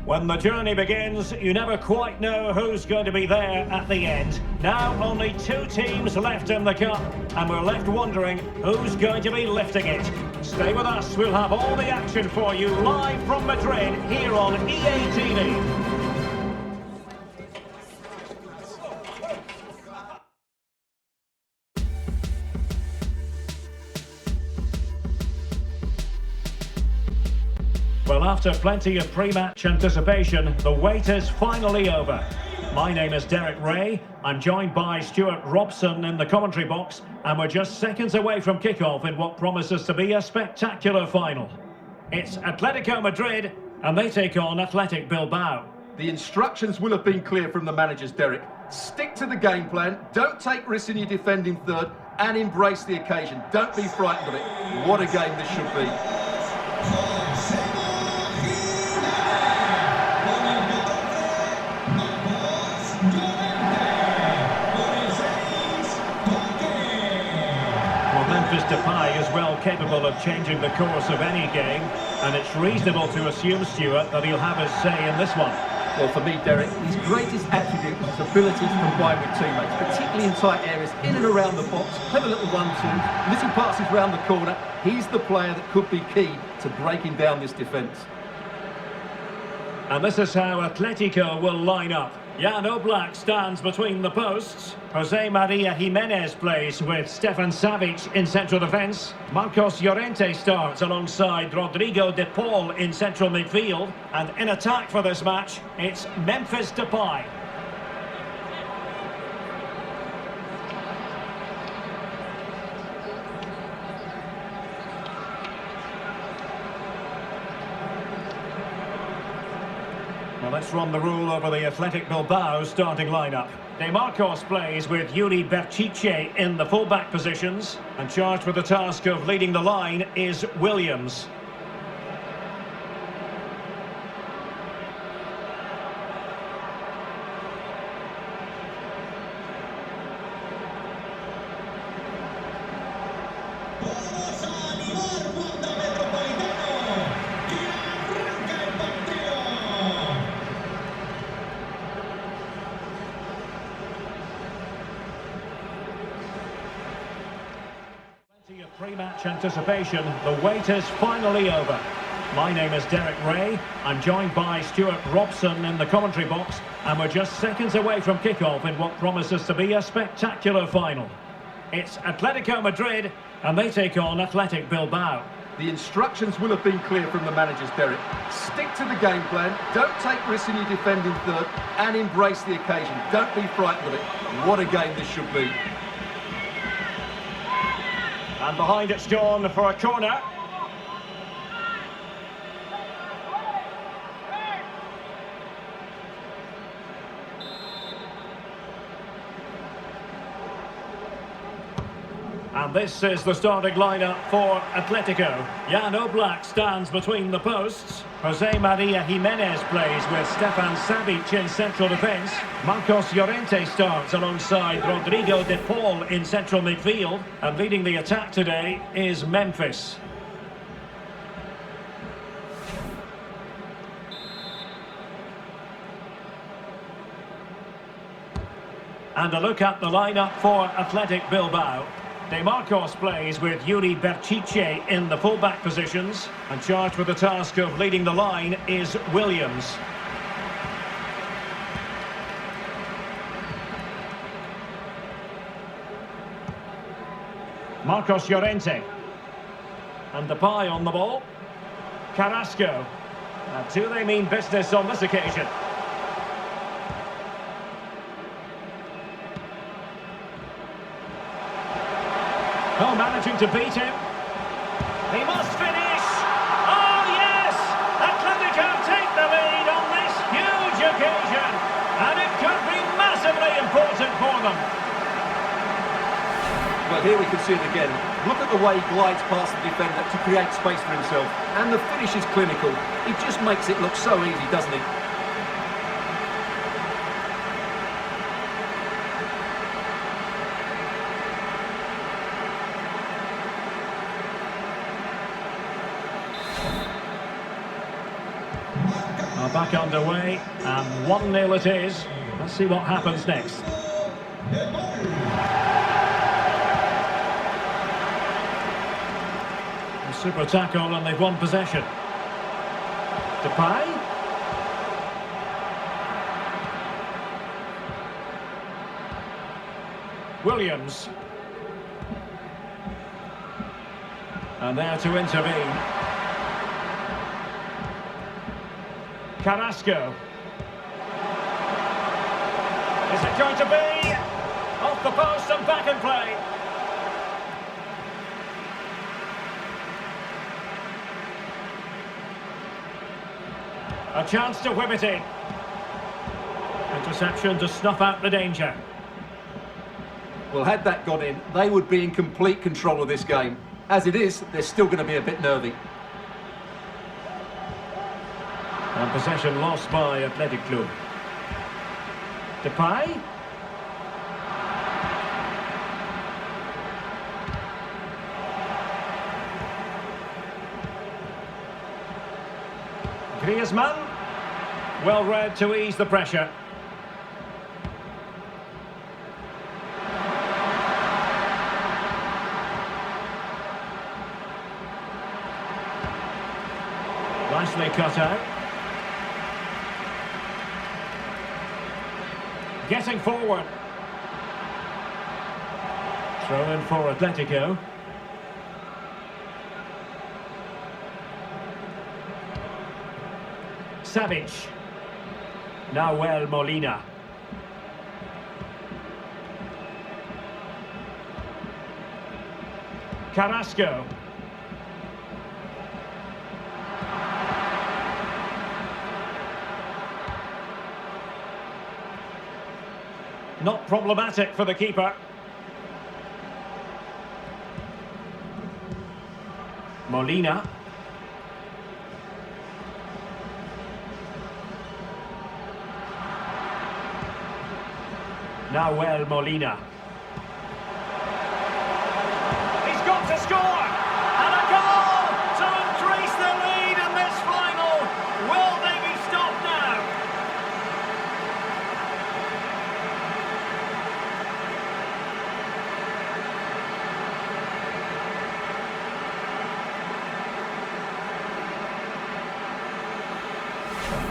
When the journey begins, you never quite know who's going to be there at the end. Now only 2 teams left in the cup, and we're left wondering who's going to be lifting it. Stay with us, we'll have all the action for you live from Madrid here on EA TV. Well, after plenty of pre-match anticipation, the wait is finally over. My name is Derek Ray. I'm joined by Stuart Robson in the commentary box, and we're just seconds away from kickoff in what promises to be a spectacular final. It's Atletico Madrid, and they take on Athletic Bilbao. The instructions will have been clear from the managers, Derek. Stick to the game plan, don't take risks in your defending third, and embrace the occasion. Don't be frightened of it. What a game this should be. Depay is well capable of changing the course of any game, and it's reasonable to assume, Stuart, that he'll have his say in this one. Well, for me, Derek, his greatest attribute is his ability to combine with teammates, particularly in tight areas, in and around the box, clever little 1-2s, little passes round the corner. He's the player that could be key to breaking down this defence. And this is how Atletico will line up. Jan Oblak stands between the posts. Jose Maria Jimenez plays with Stefan Savic in central defence. Marcos Llorente starts alongside Rodrigo de Paul in central midfield. And in attack for this match, it's Memphis Depay. Well, let's run the rule over the Athletic Bilbao starting lineup. De Marcos plays with Yuri Berchiche in the full-back positions, and charged with the task of leading the line is Williams. Pre-match anticipation, the wait is finally over. My name is Derek Ray. I'm joined by Stuart Robson in the commentary box, and we're just seconds away from kickoff in what promises to be a spectacular final. It's Atletico Madrid, and they take on Athletic Bilbao. The instructions will have been clear from the managers, Derek. Stick to the game plan, don't take risks in your defending third, and embrace the occasion. Don't be frightened of it. What a game this should be. And behind it's gone for a corner. And this is the starting lineup for Atletico. Jan Oblak stands between the posts. Jose Maria Jimenez plays with Stefan Savic in central defence. Marcos Llorente starts alongside Rodrigo de Paul in central midfield. And leading the attack today is Memphis. And a look at the lineup for Athletic Bilbao. De Marcos plays with Yuri Berchiche in the full-back positions, and charged with the task of leading the line is Williams. Marcos Llorente. And Depay on the ball. Carrasco. Now, do they mean business on this occasion? Oh, managing to beat him. He must finish. Oh, yes! Atletico take the lead on this huge occasion. And it could be massively important for them. Well, here we can see it again. Look at the way he glides past the defender to create space for himself. And the finish is clinical. He just makes it look so easy, doesn't he? Are back underway, and 1-0 it is. Let's see what happens next. A super tackle, and they've won possession. Depay. Williams. And there to intervene. Carrasco. Is it going to be? Off the post and back in play. A chance to whip it in. Interception to snuff out the danger. Well, had that got in, they would be in complete control of this game. As it is, they're still going to be a bit nervy. And possession lost by Atlético Club. Depay. Griezmann. Well read to ease the pressure. Nicely cut out. Getting forward. Throw in for Atletico. Savic. Nahuel Molina. Carrasco. Not problematic for the keeper. Molina. Nahuel Molina. He's got to score! And a goal to increase the lead in this final. Will they be stopped now?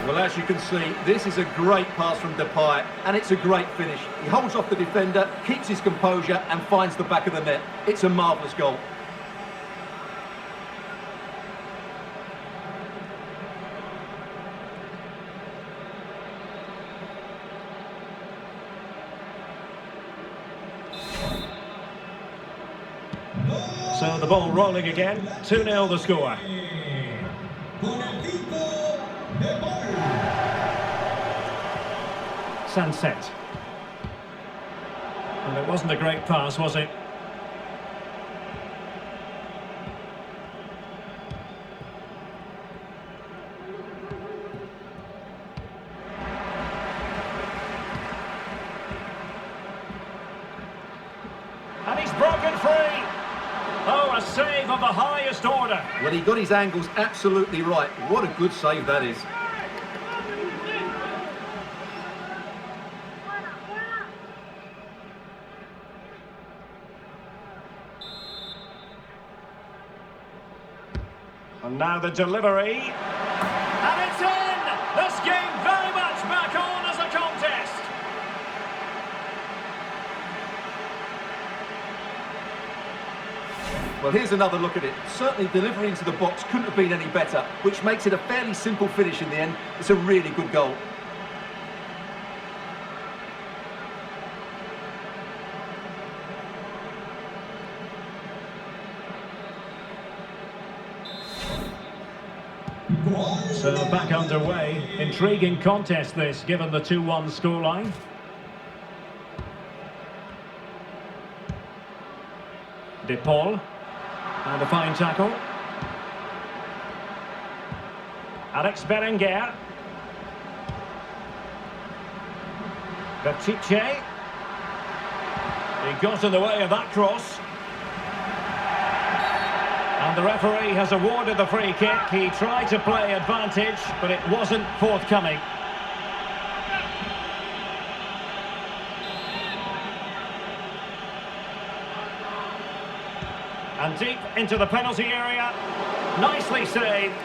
Well, as you can see, this is a great pass from Depay, and it's a great finish. He holds off the defender, keeps his composure, and finds the back of the net. It's a marvellous goal. So the ball rolling again. 2-0 the score. Sunset. And it wasn't a great pass, was it? And he's broken free. Oh, a save of the highest order. Well, he got his angles absolutely right. What a good save that is. And now the delivery. And it's in! This game very much back on as a contest. Well, here's another look at it. Certainly delivery into the box couldn't have been any better, which makes it a fairly simple finish in the end. It's a really good goal. So back underway. Intriguing contest this, given the 2-1 scoreline. De Paul. And a fine tackle. Alex Berenguer. Berchiche. He got in the way of that cross. And the referee has awarded the free kick. He tried to play advantage, but it wasn't forthcoming. And deep into the penalty area. Nicely saved.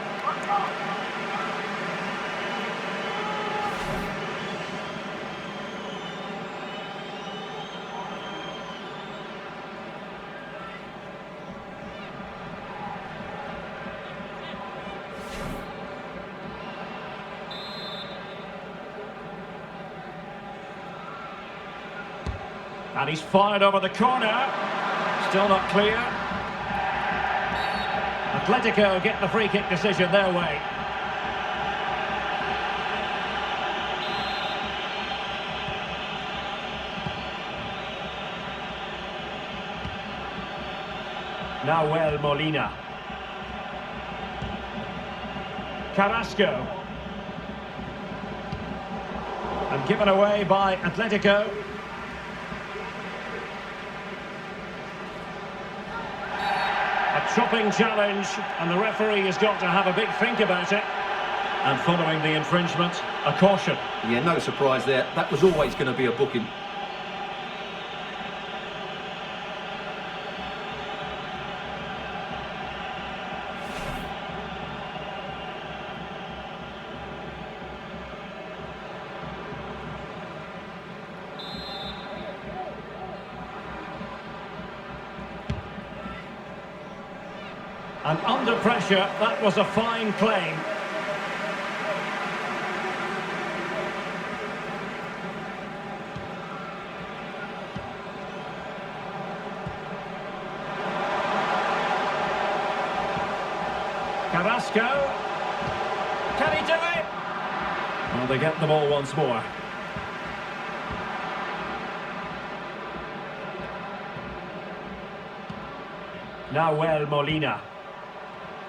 And he's fired over the corner. Still not clear. Atlético get the free kick decision their way. Nahuel Molina. Carrasco. And given away by Atlético. Chopping challenge, and the referee has got to have a big think about it. And following the infringement, a caution. Yeah, no surprise there. That was always going to be a booking. And under pressure, that was a fine claim. Carrasco. Can he do it? Well, they get the ball once more. Nahuel Molina.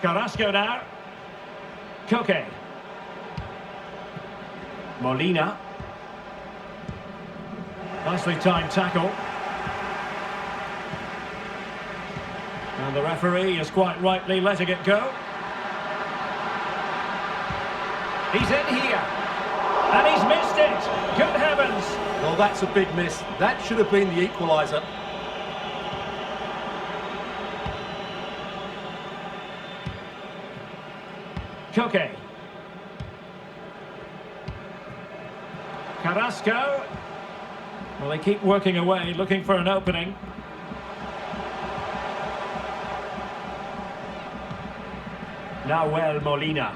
Carrasco now. Koke. Molina. Nicely timed tackle. And the referee is quite rightly letting it go. He's in here. And he's missed it. Good heavens. Well, that's a big miss. That should have been the equaliser. Koke. Carrasco. Well, they keep working away, looking for an opening. Nahuel Molina.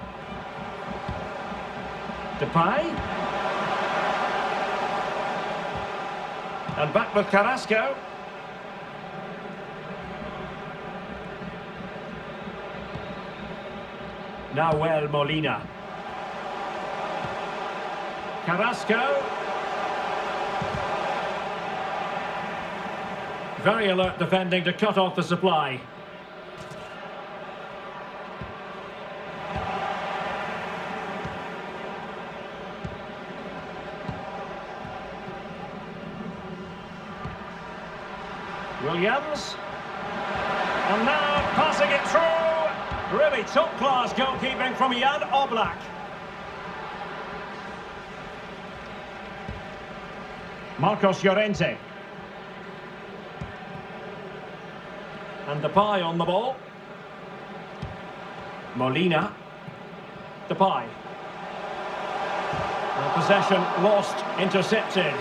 Depay. And back with Carrasco. Nahuel Molina. Carrasco. Very alert defending to cut off the supply. Williams. And now passing it through. Really top-class goalkeeping from Jan Oblak. Marcos Llorente. And Depay on the ball. Molina. Depay. And possession lost, intercepted.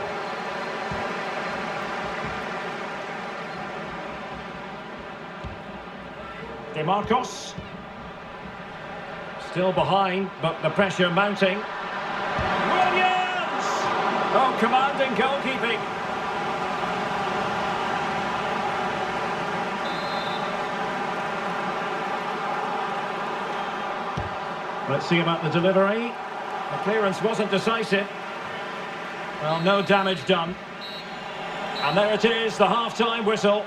De Marcos. Still behind, but the pressure mounting. Williams! Oh, commanding goalkeeping. Let's see about the delivery. The clearance wasn't decisive. Well, no damage done. And there it is, the half-time whistle.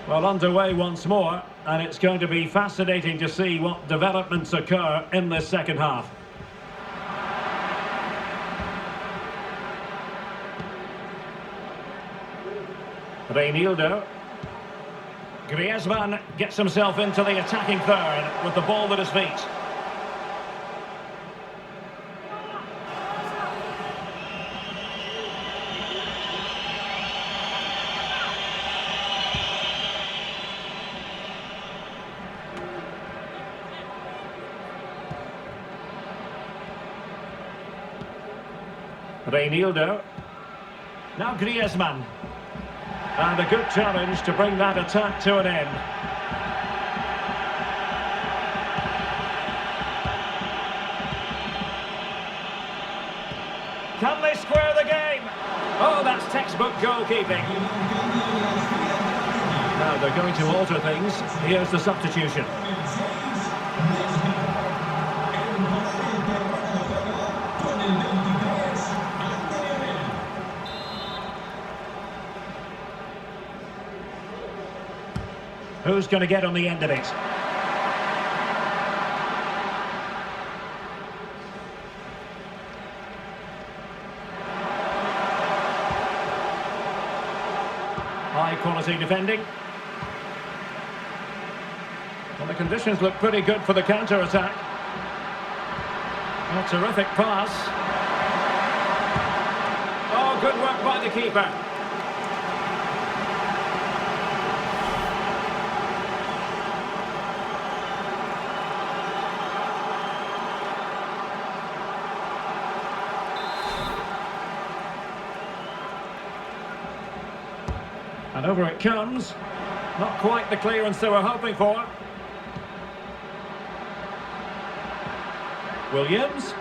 Well, underway once more, and it's going to be fascinating to see what developments occur in this second half. Reinildo. Griezmann gets himself into the attacking third with the ball at his feet. Reinildo. Now Griezmann. And a good challenge to bring that attack to an end. Can they square the game? Oh, that's textbook goalkeeping. Now they're going to alter things. Here's the substitution. Who's going to get on the end of it? High quality defending. Well, the conditions look pretty good for the counter-attack. A terrific pass. Oh, good work by the keeper. And over it comes. Not quite the clearance they were hoping for. Williams.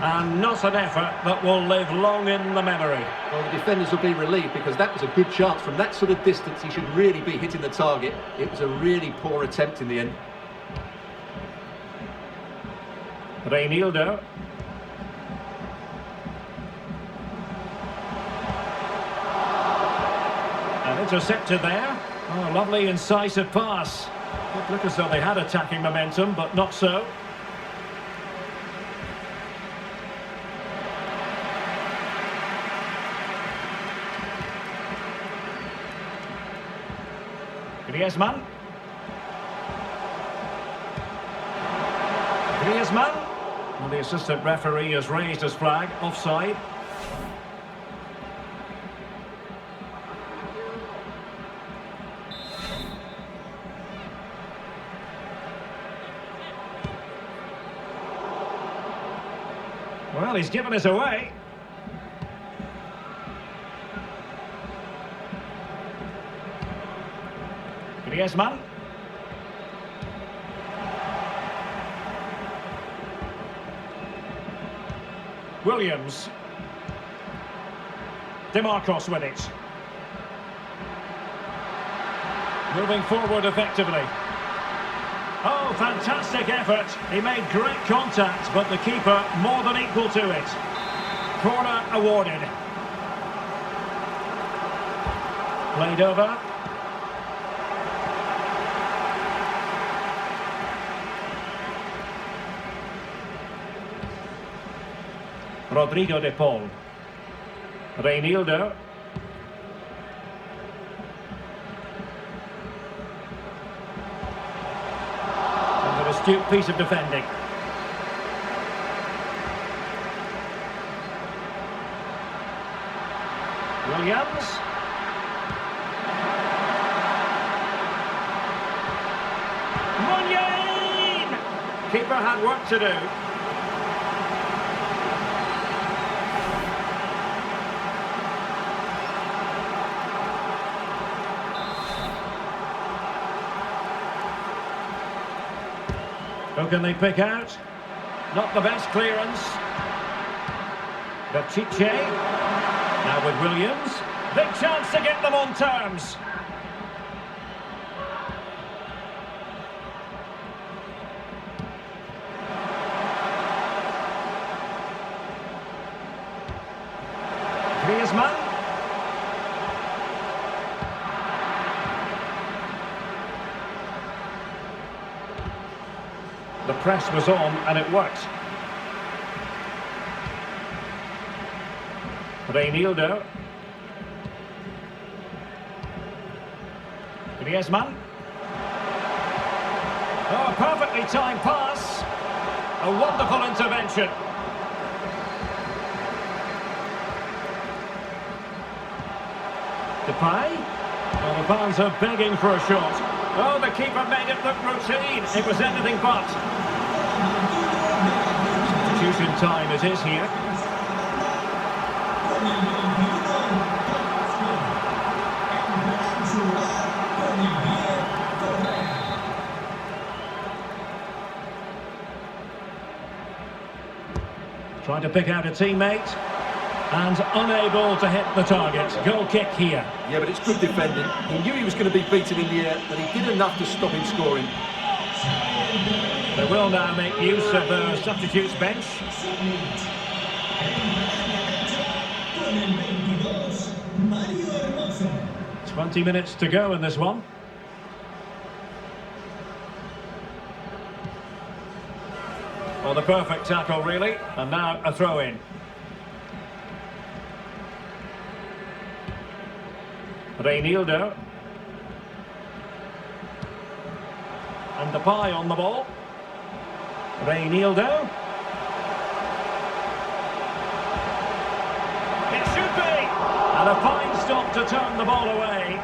And not an effort that will live long in the memory. Well, the defenders will be relieved because that was a good chance. From that sort of distance, he should really be hitting the target. It was a really poor attempt in the end. Reinildo. And intercepted there. Oh, lovely incisive pass. It looked as though they had attacking momentum, but not so. Griezmann. Griezmann. Well, the assistant referee has raised his flag, offside. Well, he's given us away. Griezmann. Williams. DeMarcos with it. Moving forward effectively. Oh, fantastic effort. He made great contact, but the keeper more than equal to it. Corner awarded. Played over. Rodrigo de Paul. Reinildo. And an astute piece of defending. Williams. Munyan! Keeper had work to do. Who can they pick out? Not the best clearance. Bachiche. Now with Williams. Big chance to get them on terms. Griezmann. The press was on and it worked. Reinildo. Griezmann. Oh, perfectly timed pass. A wonderful intervention. Depay. Well, the fans are begging for a shot. Oh, the keeper made it look routine. It was anything but. Substitution time it is here. Trying to pick out a teammate and unable to hit the target. Goal kick here. Yeah, but it's good defending. He knew he was going to be beaten in the air, but he did enough to stop him scoring. They will now make use of the substitutes bench. "20 minutes to go in this one. Well, the perfect tackle, really. And now a throw-in. Reinildo. And Depay on the ball. Reinildo. It should be! And a fine stop to turn the ball away.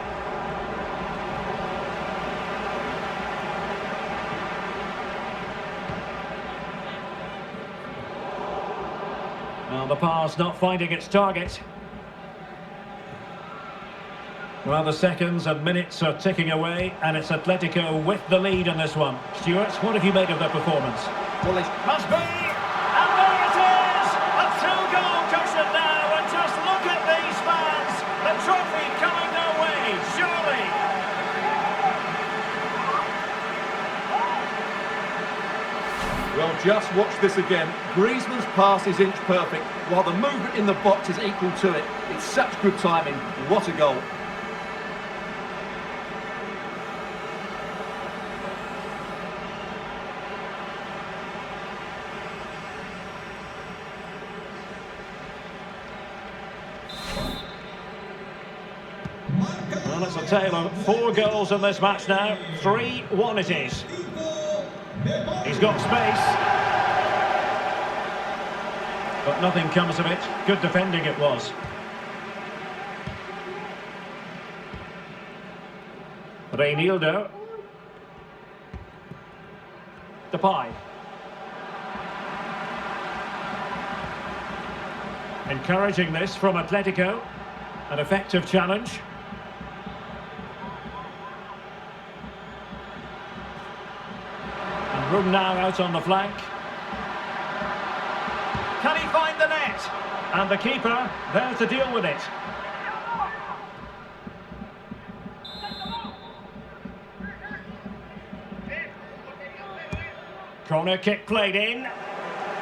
Well, the pass not finding its target. Well, the seconds and minutes are ticking away, and it's Atletico with the lead in this one. Stuart, what have you made of their performance? Well, Must be! And there it is! A two-goal cushion now, and just look at these fans! The trophy coming their way, surely! well, just watch this again. Griezmann's pass is inch perfect, while the movement in the box is equal to it. It's such good timing. What a goal. Well, it's a tale of 4 goals in this match now. 3-1 it is. He's got space. But nothing comes of it. Good defending it was. Reinildo. Depay. Encouraging this from Atletico. An effective challenge. And room now out on the flank. Can he find the net? And the keeper there to deal with it. Corner kick played in.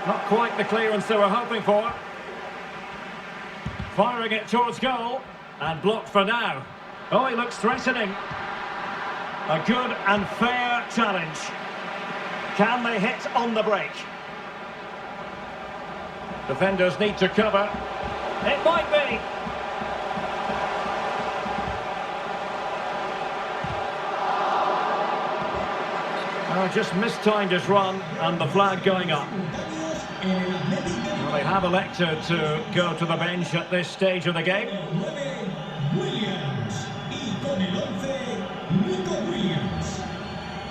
Not quite the clearance they were hoping for. Firing it towards goal. And blocked for now. Oh, he looks threatening. A good and fair challenge. Can they hit on the break? Defenders need to cover. It might be. Oh, just mistimed his run and the flag going up. Well, they have elected to go to the bench at this stage of the game. Williams y con el 11, Nico Williams.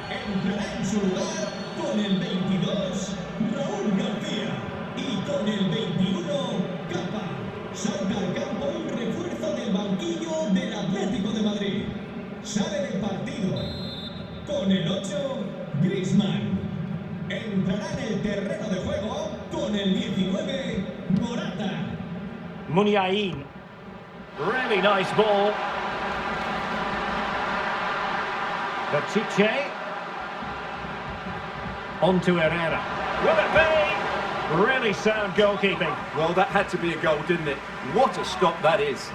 Entrará en su lugar con el 22, Raúl García. Y con el 21, Capa. Salta al campo un refuerzo del banquillo del Atlético de Madrid. Sale del partido con el 8, Griezmann. Entrará en el terreno de juego con el 19, Morata. Muniain. Really nice ball. Bachiche. On to Herrera. Will it be? Really sound goalkeeping. Well, that had to be a goal, didn't it? What a stop that is.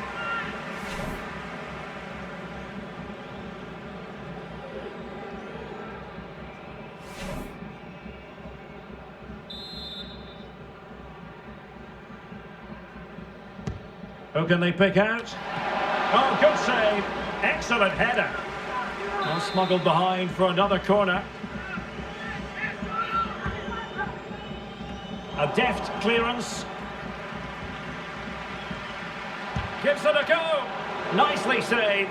Who can they pick out? Oh, good save. Excellent header. Well, smuggled behind for another corner. A deft clearance. Gives it a go. Nicely saved.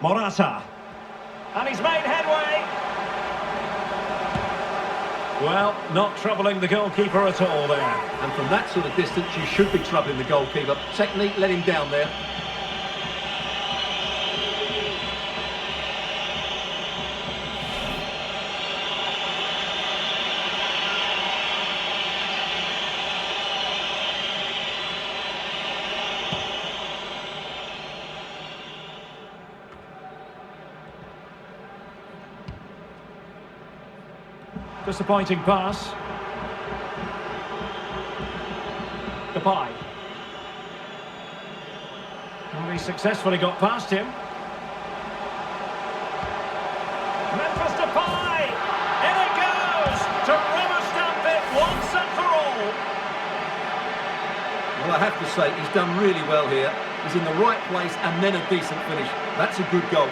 Morata. And he's made headway. Well, not troubling the goalkeeper at all there. And from that sort of distance, you should be troubling the goalkeeper. Technique let him down there. Disappointing pass. Depay. Well, he successfully got past him. Memphis Depay! In it goes! To rubber stamp it once and for all! Well, I have to say, he's done really well here. He's in the right place and then a decent finish. That's a good goal.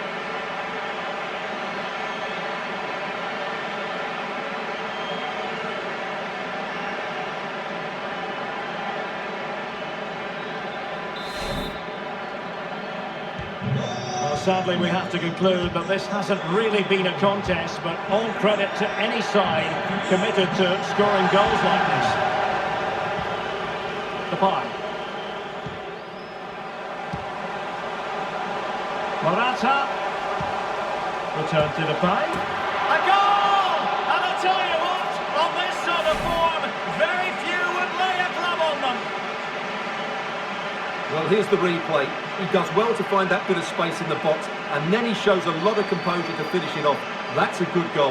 Sadly, we have to conclude that this hasn't really been a contest, but all credit to any side committed to scoring goals like this. Depay. Morata. Return to Depay. A goal! And I tell you what, on this sort of form, very few would lay a glove on them. Well, here's the replay. He does well to find that bit of space in the box, and then he shows a lot of composure to finish it off. That's a good goal.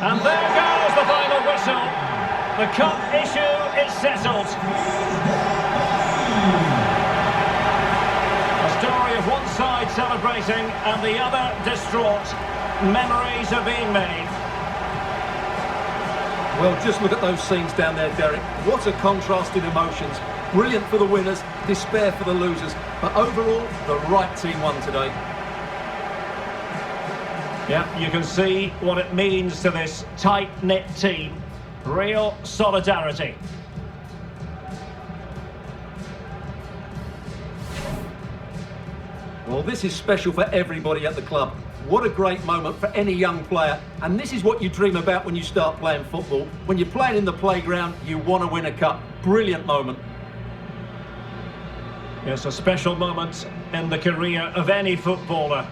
And there goes the final whistle. The cup issue is settled. Story of one side celebrating and the other distraught. Memories are being made. Well, just look at those scenes down there, Derek. What a contrast in emotions. Brilliant for the winners, despair for the losers. But overall, the right team won today. Yeah, you can see what it means to this tight-knit team. Real solidarity. Well, this is special for everybody at the club. What a great moment for any young player. And this is what you dream about when you start playing football. When you're playing in the playground, you want to win a cup. Brilliant moment. It's a special moment in the career of any footballer.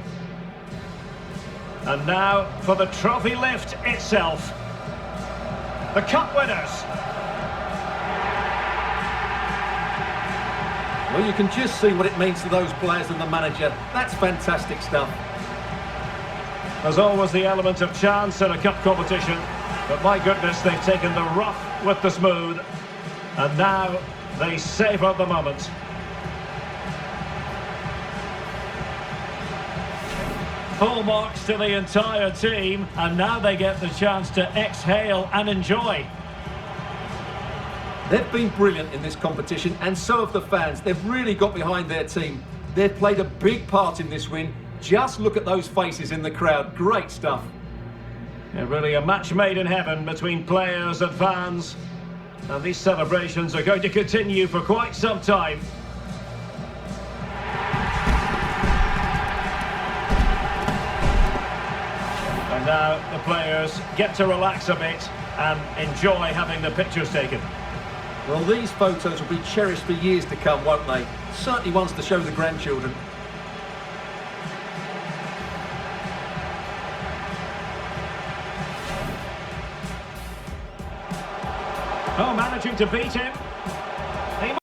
And now for the trophy lift itself. The cup winners. Well, you can just see what it means to those players and the manager. That's fantastic stuff. There's always the element of chance in a cup competition, but my goodness, they've taken the rough with the smooth, and now they savour the moment. Full marks to the entire team, and now they get the chance to exhale and enjoy. They've been brilliant in this competition, and so have the fans. They've really got behind their team. They've played a big part in this win. Just look at those faces in the crowd. Great stuff. Yeah, really a match made in heaven between players and fans. And these celebrations are going to continue for quite some time. And now the players get to relax a bit and enjoy having the pictures taken. Well, these photos will be cherished for years to come, won't they? Certainly ones to show the grandchildren. Oh, managing to beat him.